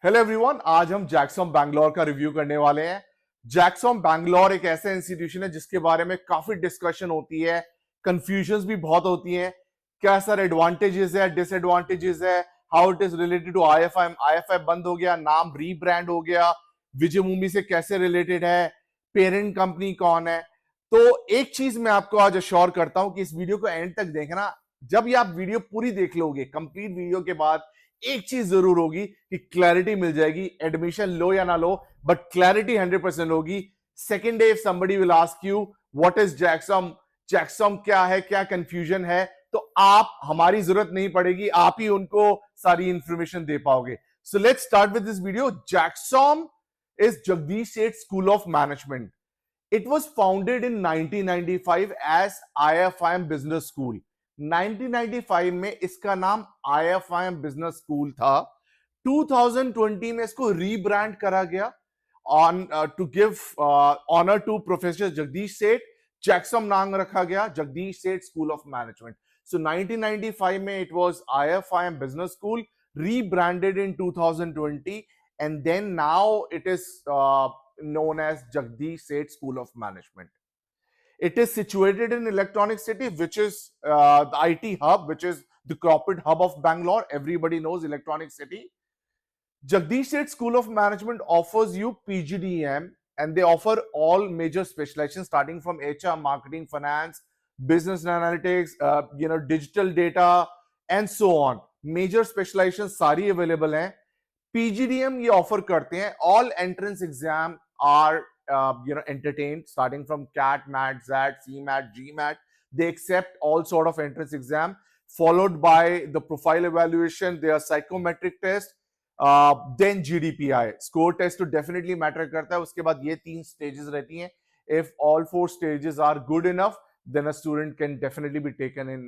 Hello everyone, आज हम जैक्सम बैंगलोर का रिव्यू करने वाले हैं। जैक्सम बैंगलोर एक ऐसा इंस्टीट्यूशन है जिसके बारे में काफी डिस्कशन होती है, कंफ्यूजन्स भी बहुत होती हैं। क्या सर एडवांटेजेस है, डिसएडवांटेजेस है, how it is related to IFI. IFI बंद हो गया, नाम रीब्रांड हो गया, विजय मूवी से कैसे रिलेटेड है, पेरेंट कंपनी कौन है। तो एक चीज मैं आपको आज अश्योर करता हूं कि इस वीडियो को एंड तक देखना। जब ये आप वीडियो पूरी देख लोगे, कंप्लीट वीडियो के बाद एक चीज जरूर होगी कि क्लैरिटी मिल जाएगी। एडमिशन लो या ना लो, बट क्लैरिटी 100% होगी। Second day if somebody will ask you what is JAGSoM, JAGSoM क्या है, क्या कंफ्यूजन है, तो आप, हमारी जरूरत नहीं पड़ेगी, आप ही उनको सारी इंफॉर्मेशन दे पाओगे। So let's start with this video. JAGSoM is Jagdish Seth School of Management. It was founded in 1995 as IFIM Business School. 1995 में इसका नाम IFIM Business School था। 2020 में इसको रीब्रांड करा गया on to give honor to Professor Jagdish Seth. जैक्सम नाम रखा गया, जगदीश सेठ स्कूल ऑफ मैनेजमेंट। सो 1995 में it was IFIM Business School, rebranded in 2020, and then now it is known as Jagdish Seth School of Management. It is situated in Electronic City, which is the IT hub, which is the corporate hub of Bangalore. Everybody knows Electronic City. Jagdish Seth School of Management offers you PGDM, and they offer all major specializations starting from HR, marketing, finance, business analytics, digital data, and so on. Major specializations सारी available हैं. PGDM ये offer करते हैं. All entrance exam are entertained starting from CAT, MAT, XAT, CMAT, GMAT. They accept all sort of entrance exam, followed by the profile evaluation, their psychometric test, then GDPI score test तो definitely matter करता है. उसके बाद ये 3 stages रहती हैं. If all 4 stages are good enough, then a student can definitely be taken in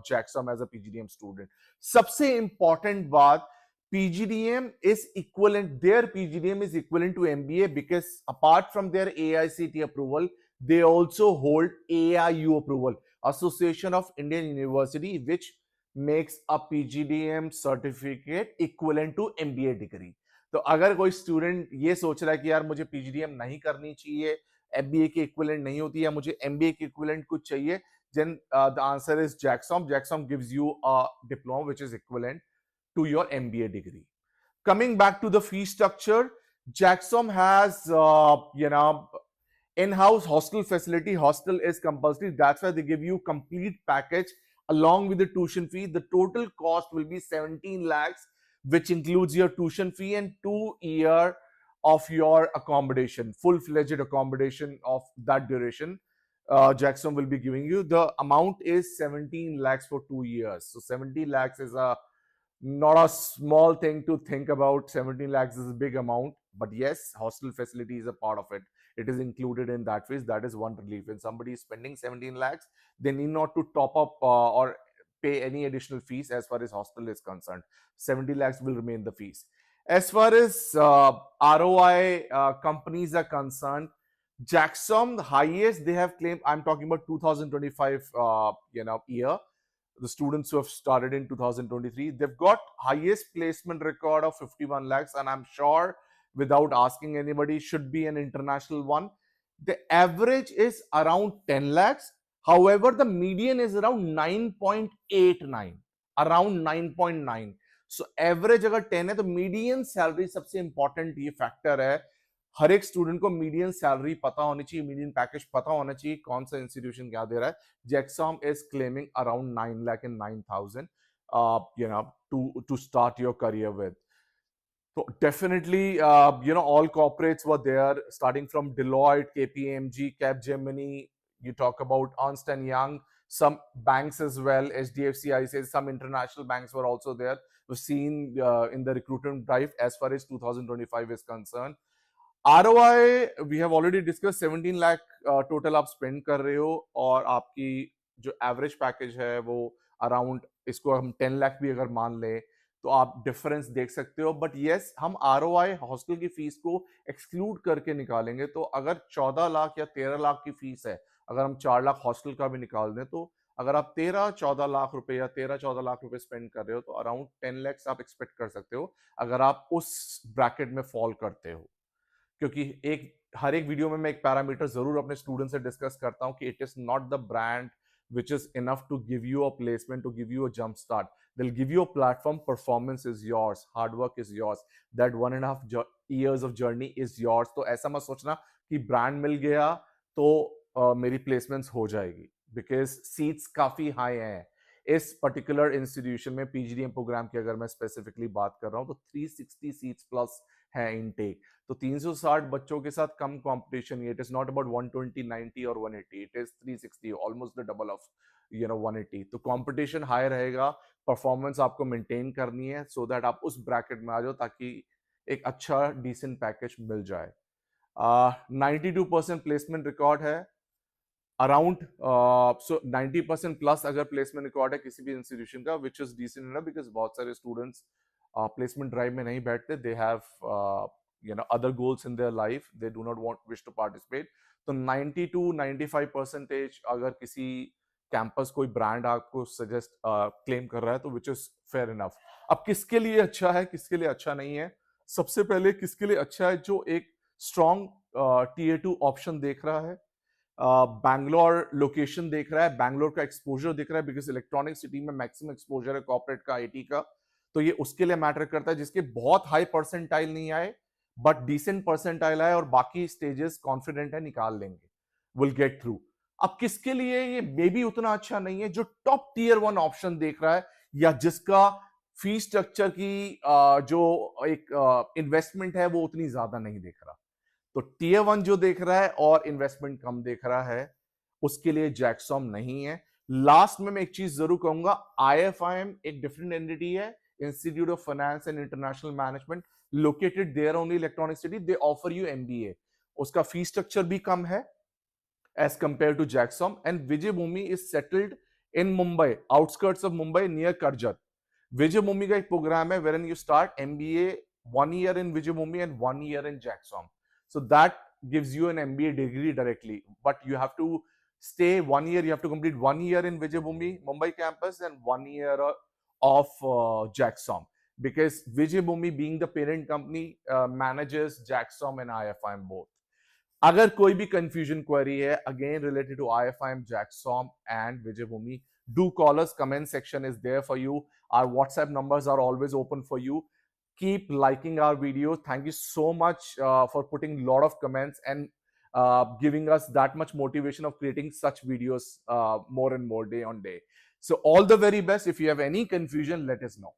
Jacksam as a PGDM student. सबसे important बात, PGDM is equivalent, their PGDM is equivalent to MBA because apart from their AICT approval, they also hold AIU approval, Association of Indian University, which makes a PGDM certificate equivalent to MBA degree. तो अगर कोई student ये सोच रहा है कि यार मुझे PGDM नहीं करनी चाहिए, MBA की इक्विवेलेंट नहीं होती, या मुझे MBA की इक्विवेलेंट कुछ चाहिए, then the answer is Jacksam. Jacksam gives you a diploma which is equivalent to your MBA degree. Coming back to the fee structure, Jacksam has in-house hostel facility. Hostel is compulsory. That's why they give you complete package along with the tuition fee. The total cost will be 17 lakhs, which includes your tuition fee and 2 years of your accommodation, full-fledged accommodation of that duration. Jackson will be giving you. The amount is 17 lakhs for 2 years. So 17 lakhs is not a small thing to think about. 17 lakhs is a big amount, but yes, hostel facility is a part of it. It is included in that phase. That is one relief. When somebody is spending 17 lakhs, they need not to top up or pay any additional fees as far as hostel is concerned. 70 lakhs will remain the fees. As far as ROI companies are concerned, Jacksam, the highest they have claimed, I'm talking about 2025 year, the students who have started in 2023, they've got highest placement record of 51 lakhs, and I'm sure without asking anybody should be an international one. The average is around 10 lakhs. However, the median is around 9.89, around 9.9. So average अगर 10 है तो median salary सबसे important ये factor है. हर एक student को median salary पता होनी चाहिए, मीडियन पैकेज पता होना चाहिए, कौन सा इंस्टीट्यूशन क्या दे रहा है. Jacksam is claiming around 9 lakh and 9,000 to start your career with. So definitely all corporates were there, starting from Deloitte, KPMG, Capgemini. You talk about Ernst and Young, some banks as well, HDFC, ICICI, some international banks were also there. We've seen in the recruitment drive as far as 2025 is concerned. ROI we have already discussed. 17 lakh total आप spend कर रहे हो, और आपकी जो average package है वो around, इसको हम 10 लाख भी अगर मान लें तो आप डिफरेंस देख सकते हो. बट यस, हम ROI हॉस्टल की फीस को एक्सक्लूड करके निकालेंगे, तो अगर 14 लाख या 13 लाख की फीस है, अगर हम 4 लाख हॉस्टल का भी निकाल दें, तो अगर आप 13-14 लाख रुपए या 13-14 लाख रुपए स्पेंड कर रहे हो तो अराउंड 10 lakhs आप एक्सपेक्ट कर सकते हो अगर आप उस ब्रैकेट में फॉल करते हो। क्योंकि हर एक वीडियो में मैं एक पैरामीटर जरूर अपने स्टूडेंट से डिस्कस करता हूं कि it is not the brand which is enough to give you a placement, to give you a jump start. They'll give you a platform. Performance is yours, hard work is yours, that 1.5 years of journey is yours. तो ऐसा मत सोचना कि brand मिल गया तो मेरी placements हो जाएगी, बिकॉज सीट्स काफी हाई हैं इस पर्टिकुलर इंस्टीट्यूशन में। पीजीडीएम प्रोग्राम की अगर मैं स्पेसिफिकली बात कर रहा हूं तो 360 सीट्स प्लस है इनटेक। तो 360 बच्चों के साथ कम competition. It is not about 120, 90 और 180, it is 360, almost the double of 180। तो कंपटीशन हाई रहेगा, परफॉर्मेंस आपको मेंटेन करनी है सो दैट आप उस ब्रैकेट में आ जाओ ताकि एक अच्छा डिसेंट पैकेज मिल जाए। 92% प्लेसमेंट रिकॉर्ड है अराउंड, सो 90% प्लस अगर प्लेसमेंट रिकॉर्ड है किसी भी इंस्टीट्यूशन का, which is decent enough, because बहुत सारे स्टूडेंट्स प्लेसमेंट ड्राइव में नहीं बैठते, they have other goals in their life, they do not wish to participate। तो 92-95% अगर किसी कैंपस कोई ब्रांड आपको सजेस्ट क्लेम कर रहा है तो विच इज फेयर इनफ। अब किसके लिए अच्छा है, किसके लिए अच्छा नहीं है? सबसे पहले किसके लिए अच्छा है? जो एक स्ट्रॉन्ग Tier 2 ऑप्शन देख रहा है, बैंगलोर लोकेशन देख रहा है, बैंगलोर का एक्सपोजर देख रहा है, बिकॉज इलेक्ट्रॉनिक सिटी में मैक्सिमम एक्सपोजर है कॉर्पोरेट का, आईटी का। तो ये उसके लिए मैटर करता है जिसके बहुत हाई परसेंटाइल नहीं आए बट डिसेंट परसेंटाइल आए और बाकी स्टेजेस कॉन्फिडेंट है निकाल लेंगे, विल गेट थ्रू। अब किसके लिए ये मे बी उतना अच्छा नहीं है? जो टॉप Tier 1 ऑप्शन देख रहा है या जिसका फी स्ट्रक्चर की जो एक इन्वेस्टमेंट है वो उतनी ज्यादा नहीं देख रहा। तो Tier 1 जो देख रहा है और इन्वेस्टमेंट कम देख रहा है, उसके लिए जैक्सॉम नहीं है। लास्ट में मैं एक चीज जरूर कहूंगा, IFIM एक डिफरेंट एंटिटी है, institute of finance and international management, located there only electronic city. They offer you MBA। उसका फी स्ट्रक्चर भी कम है as compare to JAGSoM. And Vijay Bhoomi is settled in Mumbai, outskirts of Mumbai near Karjat. Vijay Bhoomi का एक प्रोग्राम है wherein you start MBA 1 year in Vijay Bhumi and 1 year in Jackson. So that gives you an MBA degree directly, but you have to stay 1 year. You have to complete 1 year in Vijay Bhumi Mumbai campus and 1 year of Jackson, because Vijay Bhumi being the parent company manages Jackson and IFIM both. अगर कोई भी confusion query है again related to IFIM, Jackson and Vijay Bhumi, do call us. Comment section is there for you. Our WhatsApp numbers are always open for you. Keep liking our videos. Thank you so much for putting a lot of comments and giving us that much motivation of creating such videos more and more day on day. So all the very best. If you have any confusion, let us know.